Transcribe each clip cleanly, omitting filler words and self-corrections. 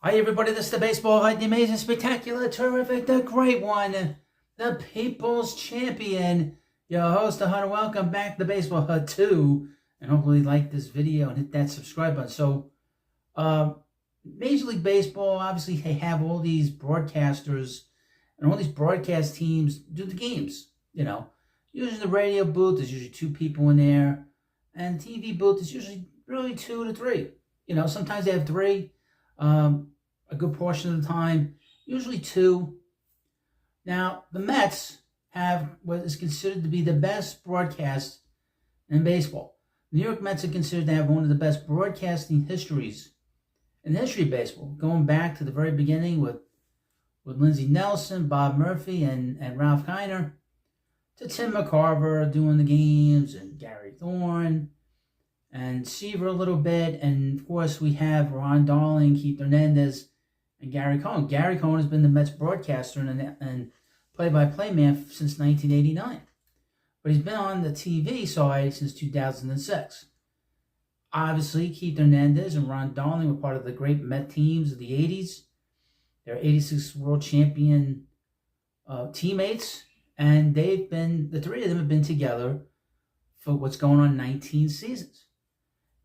Hi everybody, this is the baseball hut, the amazing, spectacular, terrific, the great one, the people's champion, your host, the Hunter. Welcome back to the baseball hut 2, and hopefully you like this video and hit that subscribe button. So, Major League Baseball, obviously they have all these broadcasters, and all these broadcast teams do the games, Usually the radio booth, there's usually 2 people in there, and the TV booth is usually really 2 to 3. Sometimes they have 3. A good portion of the time, usually 2. Now, the Mets have what is considered to be the best broadcast in baseball. The New York Mets are considered to have one of the best broadcasting histories in the history of baseball, going back to the very beginning with Lindsey Nelson, Bob Murphy, and Ralph Kiner, to Tim McCarver doing the games, and Gary Thorne, and Seaver a little bit, and of course we have Ron Darling, Keith Hernandez, and Gary Cohen. Gary Cohen has been the Mets broadcaster and play-by-play man since 1989. But he's been on the TV side since 2006. Obviously, Keith Hernandez and Ron Darling were part of the great Met teams of the 80s. They're 86 world champion teammates, and the 3 of them have been together for what's going on 19 seasons.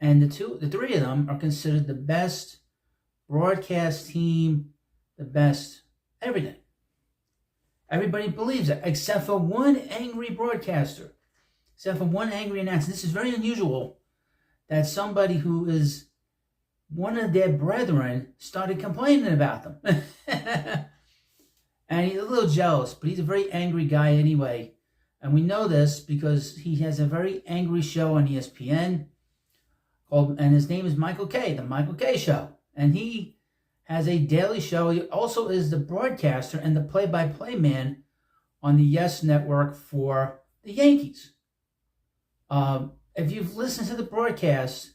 And the 3 of them are considered the best broadcast team, the best everything. Everybody believes it, except for one angry broadcaster, except for one angry announcer. This is very unusual that somebody who is one of their brethren started complaining about them. And he's a little jealous, but he's a very angry guy anyway. And we know this because he has a very angry show on ESPN and his name is Michael Kay, the Michael Kay Show. And he has a daily show. He also is the broadcaster and the play-by-play man on the Yes Network for the Yankees. If you've listened to the broadcast,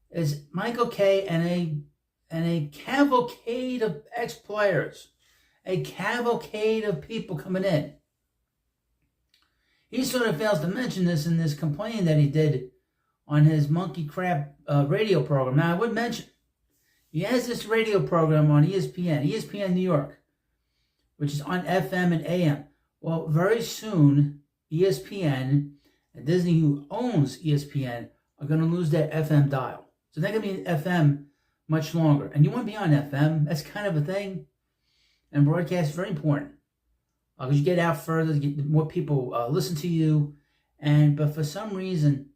it's Michael Kay and a cavalcade of ex-players, a cavalcade of people coming in. He sort of fails to mention this in this complaint that he did on his Monkey Crap radio program. Now, I would mention, he has this radio program on ESPN New York, which is on FM and AM. Well, very soon, ESPN and Disney, who owns ESPN, are going to lose their FM dial. So they're going to be in FM much longer. And you want to be on FM. That's kind of a thing. And broadcast is very important. Because you get out further, more people listen to you. But for some reason,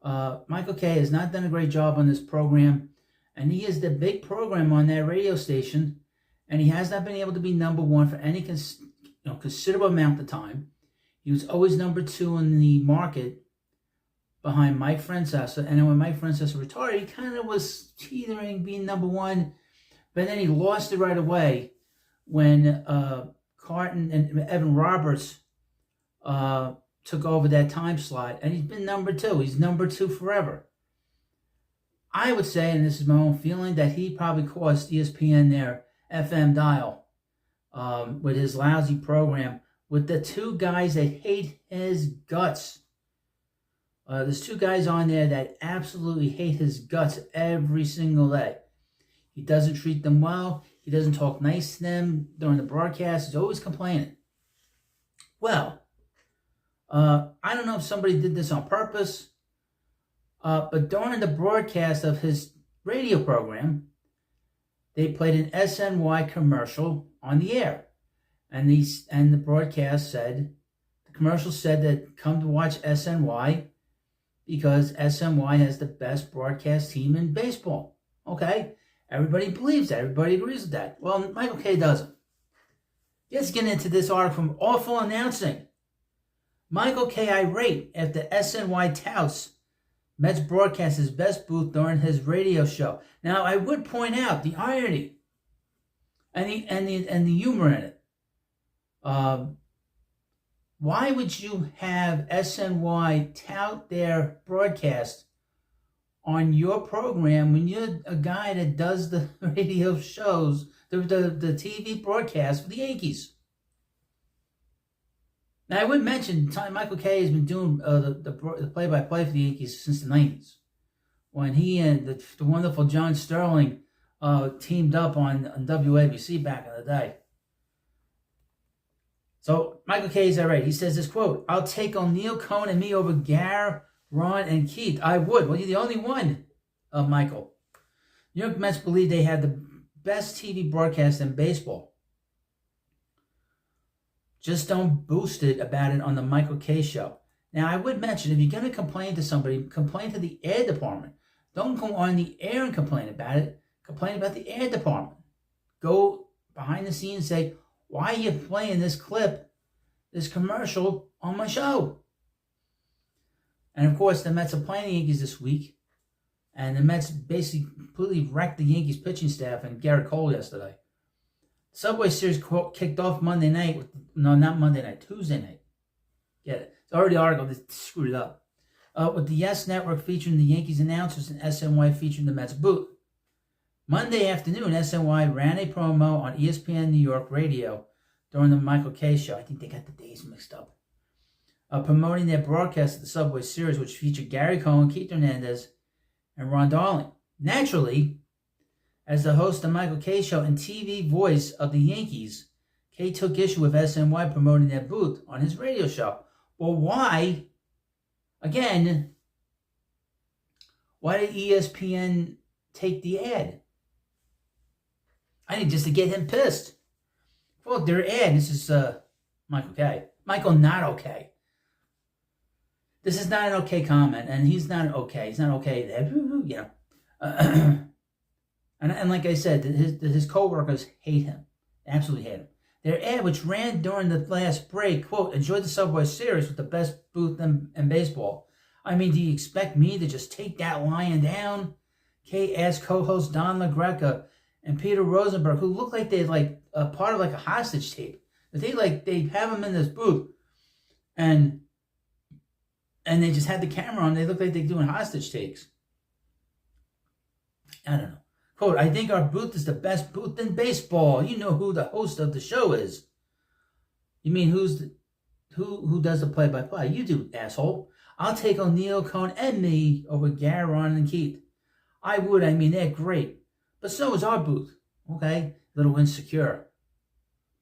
Michael Kay has not done a great job on this program. And he is the big program on that radio station, and he has not been able to be number 1 for any considerable amount of time. He was always number 2 in the market behind Mike Francesa, and then when Mike Francesa retired, he kind of was teetering being number 1, but then he lost it right away when Carton and Evan Roberts took over that time slot, and he's been number 2. He's number 2 forever. I would say, and this is my own feeling, that he probably cost ESPN their FM dial with his lousy program with the 2 guys that hate his guts. There's 2 guys on there that absolutely hate his guts every single day. He doesn't treat them well. He doesn't talk nice to them during the broadcast. He's always complaining. Well, I don't know if somebody did this on purpose. But during the broadcast of his radio program, they played an SNY commercial on the air. And the broadcast said, the commercial said that come to watch SNY because SNY has the best broadcast team in baseball. Okay? Everybody believes that. Everybody agrees with that. Well, Michael Kay doesn't. Let's get into this article from Awful Announcing. Michael Kay irate after SNY touts Mets broadcast his best booth during his radio show. Now, I would point out the irony and the humor in it. Why would you have SNY tout their broadcast on your program when you're a guy that does the radio shows, the TV broadcast for the Yankees? Now, I would mention Michael Kay has been doing the play-by-play for the Yankees since the 90s, when he and the wonderful John Sterling teamed up on WABC back in the day. So Michael Kay is all right. He says this quote, "I'll take O'Neill, Cohn, and me over Gar, Ron, and Keith. I would." Well, you're the only one, Michael. New York Mets believe they had the best TV broadcast in baseball. Just don't boost it about it on the Michael Kay Show. Now, I would mention, if you're going to complain to somebody, complain to the air department. Don't go on the air and complain about it. Complain about the air department. Go behind the scenes and say, "Why are you playing this clip, this commercial on my show?" And of course, the Mets are playing the Yankees this week. And the Mets basically completely wrecked the Yankees pitching staff and Garrett Cole yesterday. The Subway Series kicked off Monday night. Not Monday night, Tuesday night. Get it? It's already the article that screwed it up. With the Yes Network featuring the Yankees announcers and SNY featuring the Mets booth. Monday afternoon, SNY ran a promo on ESPN New York radio during the Michael Kay Show. I think they got the days mixed up. Promoting their broadcast of the Subway Series, which featured Gary Cohen, Keith Hernandez, and Ron Darling. Naturally, as the host of the Michael Kay Show and TV voice of the Yankees, Kay took issue with SNY promoting their booth on his radio show. Well, why? Again, why did ESPN take the ad? I think just to get him pissed. Well, their ad, this is Michael Kay. Michael not okay. This is not an okay comment, and he's not okay. He's not okay. You know. And like I said, his co-workers hate him. Absolutely hate him. Their ad, which ran during the last break, quote, "Enjoyed the Subway Series with the best booth in baseball." I mean, do you expect me to just take that lying down? Kay asked co-host Don LaGreca and Peter Rosenberg, who looked like they're like a part of like a hostage tape. They have them in this booth, and they just had the camera on. They look like they're doing hostage takes. I don't know. Quote, "I think our booth is the best booth in baseball. You know who the host of the show is." You mean who does the play-by-play? You do, asshole. "I'll take O'Neill, Cohn, and me over Gar, Ron, and Keith. I would. I mean, they're great. But so is our booth." Okay? Little insecure.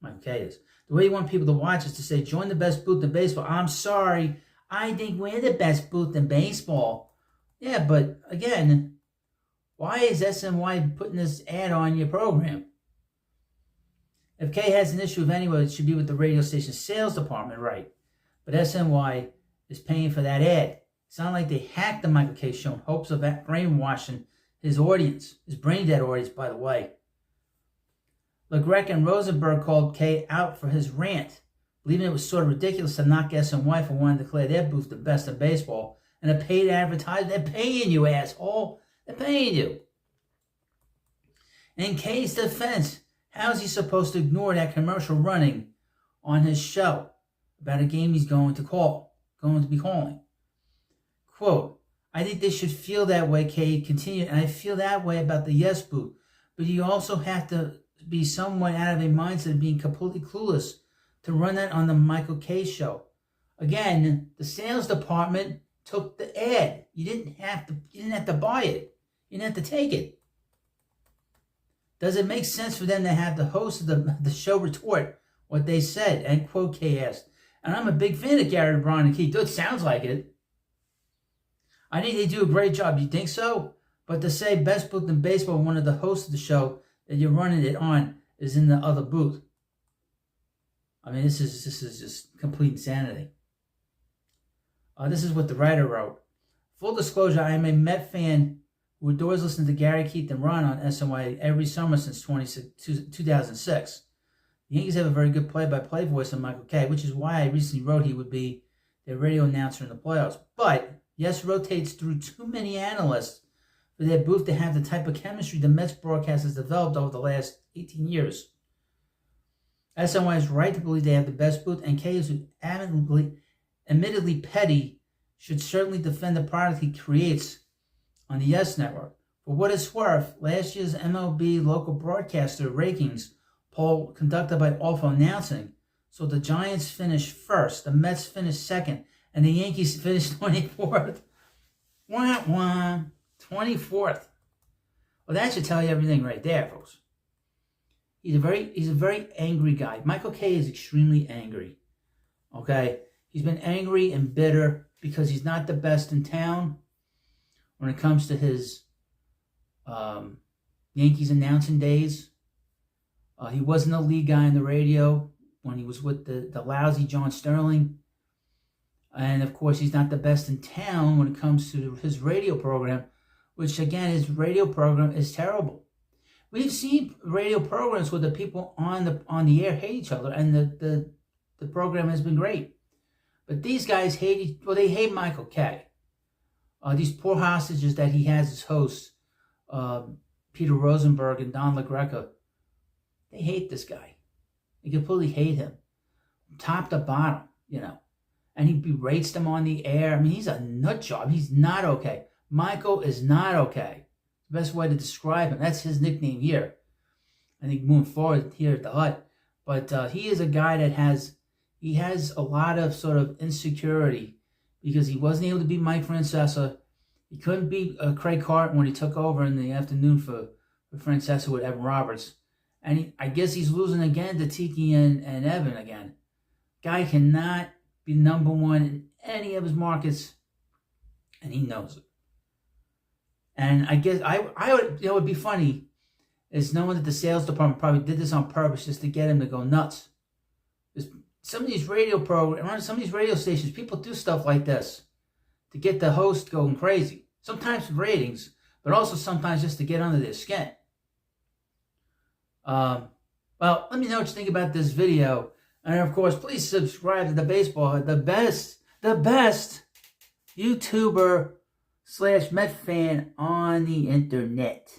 Michael Kay is. "The way you want people to watch is to say, join the best booth in baseball." I'm sorry. I think we're the best booth in baseball. Yeah, but again, why is SNY putting this ad on your program? If Kay has an issue with anyone, it should be with the radio station's sales department, right? But SNY is paying for that ad. It's not like they hacked the Michael Kay Show in hopes of brainwashing his audience, his brain-dead audience, by the way. LaGreca and Rosenberg called Kay out for his rant, believing it was sort of ridiculous to knock SNY for wanting to declare their booth the best in baseball and a paid advertisement. They're paying you, asshole. They're paying you. In Kay's defense, how is he supposed to ignore that commercial running on his show about a game he's going to be calling? Quote, "I think they should feel that way," Kay continued, "and I feel that way about the Yes booth. But you also have to be somewhat out of a mindset of being completely clueless to run that on the Michael Kay Show. Again, the sales department took the ad. You didn't have to buy it. You didn't have to take it. Does it make sense for them to have the host of the show retort what they said?" End quote, Kay asked. And I'm a big fan of Gary, Ron, and Keith. It sounds like it. I think they do a great job. You think so? But to say best booth in baseball, one of the hosts of the show that you're running it on is in the other booth. I mean, this is just complete insanity. This is what the writer wrote. "Full disclosure, I am a Met fan who adores listening to Gary, Keith, and Ron on SNY every summer since 2006. The Yankees have a very good play-by-play voice on Michael Kay, which is why I recently wrote he would be their radio announcer in the playoffs. But Yes rotates through too many analysts for their booth to have the type of chemistry the Mets broadcast has developed over the last 18 years. SNY is right to believe they have the best booth, and Kay is admittedly petty, should certainly defend the product he creates on the Yes Network. For what it's worth, last year's MLB local broadcaster rankings poll conducted by Awful Announcing, so the Giants finished first, the Mets finished second, and the Yankees finished 24th. 24th. Well, that should tell you everything right there, folks. He's a very angry guy. Michael Kay is extremely angry. Okay? He's been angry and bitter because he's not the best in town when it comes to his Yankees announcing days. He wasn't a lead guy on the radio when he was with the lousy John Sterling. And, of course, he's not the best in town when it comes to his radio program, which, again, his radio program is terrible. We've seen radio programs where the people on the air hate each other, and the program has been great. But these guys they hate Michael Kay. These poor hostages that he has as hosts, Peter Rosenberg and Don LaGreca, they hate this guy. They completely hate him, top to bottom, And he berates them on the air. I mean, he's a nut job. He's not okay. Michael is not okay. The best way to describe him. That's his nickname here. I think moving forward here at the hut. But he is a guy that has a lot of sort of insecurity because he wasn't able to beat Mike Francesa. He couldn't beat Craig Carton when he took over in the afternoon for Francesa with Evan Roberts. And I guess he's losing again to Tiki and Evan again. Guy cannot be number one in any of his markets, and he knows it. And I guess I would, it would be funny is knowing that the sales department probably did this on purpose just to get him to go nuts. Some of these radio programs, some of these radio stations, people do stuff like this to get the host going crazy. Sometimes for ratings, but also sometimes just to get under their skin. Well, let me know what you think about this video. And of course, please subscribe to the Baseball Hut, the best YouTuber / Met fan on the internet.